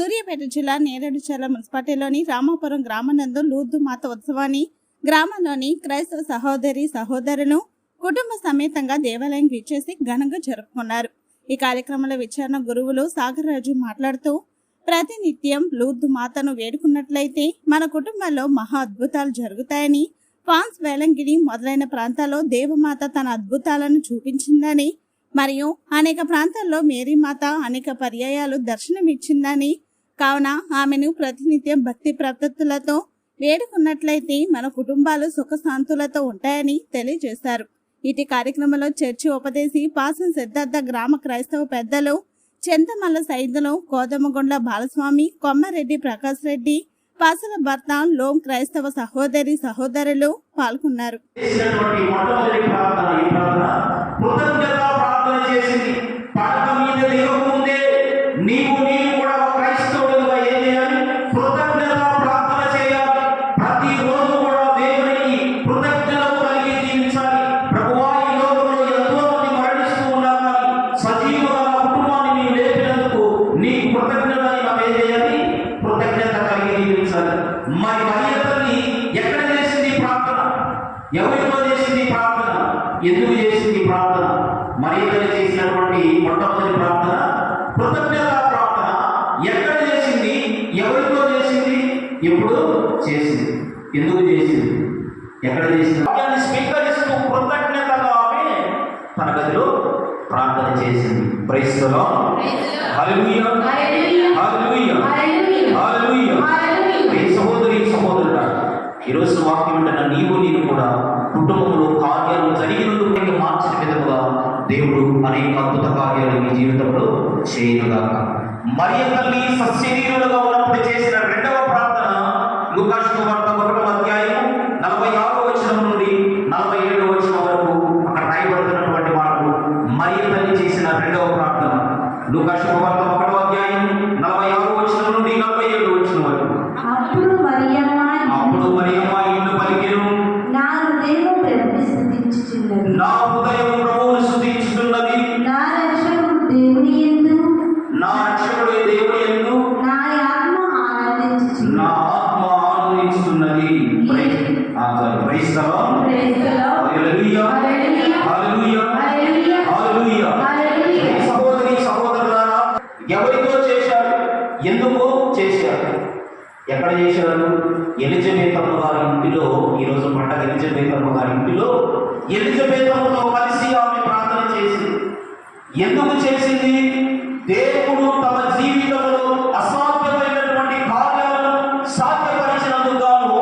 సూర్యాపేట జిల్లా నేరేడుచర్ల మున్సిపాలిటీలోని రామాపురం గ్రామనందు లూర్దు మాత ఉత్సవాన్ని గ్రామంలోని క్రైస్తవ సహోదరి సహోదరులు కుటుంబ సమేతంగా దేవాలయం విచ్చేసి ఘనంగా జరుపుకున్నారు. ఈ కార్యక్రమంలో విచారణ గురువులు సాగర్రాజు మాట్లాడుతూ, ప్రతినిత్యం లూర్దు మాతను వేడుకున్నట్లయితే మన కుటుంబాల్లో మహా అద్భుతాలు జరుగుతాయని, ఫాన్స్ వేలంగిరి మొదలైన ప్రాంతాల్లో దేవమాత తన అద్భుతాలను చూపించిందని మరియు అనేక ప్రాంతాల్లో మేరీమాత అనేక పర్యాయాలు దర్శనమిచ్చిందని, కావున ఆమెను ప్రతినిత్యం భక్తి ప్రపత్తులతో వేడుకున్నట్లయితే మన కుటుంబాలు సుఖశాంతులతో ఉంటాయని తెలియజేశారు. ఇటు కార్యక్రమంలో చర్చి ఉపదేశి పాసం సిద్ధార్థ, గ్రామ క్రైస్తవ పెద్దలు చింతమల్ల సైదులు, కోదమగుండ్ల బాలస్వామి, కొమ్మారెడ్డి ప్రకాష్ రెడ్డి, పాసల భర్త, లోం క్రైస్తవ సహోదరి సహోదరులు పాల్గొన్నారు. మరి మరియ తల్లి ఎక్కడ చేసింది ప్రార్థన? ఎవరితో చేసింది ప్రార్థన? ఎందుకు చేసింది ప్రార్థన? మరియ తల్లి చేసినటువంటి మొట్టమొదటి ప్రార్థన కృతజ్ఞత ప్రార్థన. ఎక్కడ చేసింది? ఎవరితో చేసింది? ఎప్పుడు చేసింది? ఎందుకు చేసింది? ఎక్కడ చేసింది? వాక్యాన్ని స్వీకరిస్తూ కృతజ్ఞతగా ఆమె తన గదిలో ప్రార్థన చేసింది. Praise the lord. Hallelujah, hallelujah, hallelujah. సహోదరి సహోదరుడా, ఈరోజు వాక్యం వింటున్న నీవు నేను కూడా కుటుంబంలో కార్యాలు జరిగినందుకు మార్చిన విధముగా దేవుడు అనేక అద్భుత కార్యాలు మీ జీవితంలో చేయనుగాక. మరియ తల్లి సశరీరులుగా ఉన్నప్పుడు చేసిన రెండవ ప్రార్థన లూకా సువార్త 1వ అధ్యాయం 46వ వచనం నుండి 47వ వచనం వరకు అక్కడ రాయబడుతున్నటువంటి మాటలు. మరియ తల్లి చేసిన రెండవ ప్రార్థన లూకా సువార్త 1వ అధ్యాయం 46వ వచనం నుండి 47వ వచనం వరకు. అప్పుడు మరియమ్మ ఇల్లు పలికెను, నా హృదయము ప్రభువును స్తుతించుచున్నది, నా హృదయం ప్రభువును స్తుతించుచున్నది, నా రక్షకుడు దేవుని యందు నా ఆత్మ ఆనందించుచున్నది, నా ఆత్మ ఆనందించుతున్నది. Praise the lord. Hallelujah, hallelujah, hallelujah. సహోదరి సహోదరులారా, ఎవరితో చేశారు? ఎందుకు చేశారు? ఎక్కడ చేశారు? ఎలిజబెత్ అమ్మ గారి ఇంటిలో. ఈరోజు పండగ ఎలిజబెత్ అమ్మ గారి ఇంటిలో ఎలిజబెత్ అమ్మతో కలిసి ఆమె ప్రార్థన చేసింది. ఎందుకు చేసింది? దేవుడు తమ జీవితంలో అసాధ్యమైనటువంటి కార్యాలను సాధ్యపరిచినందుకు గాను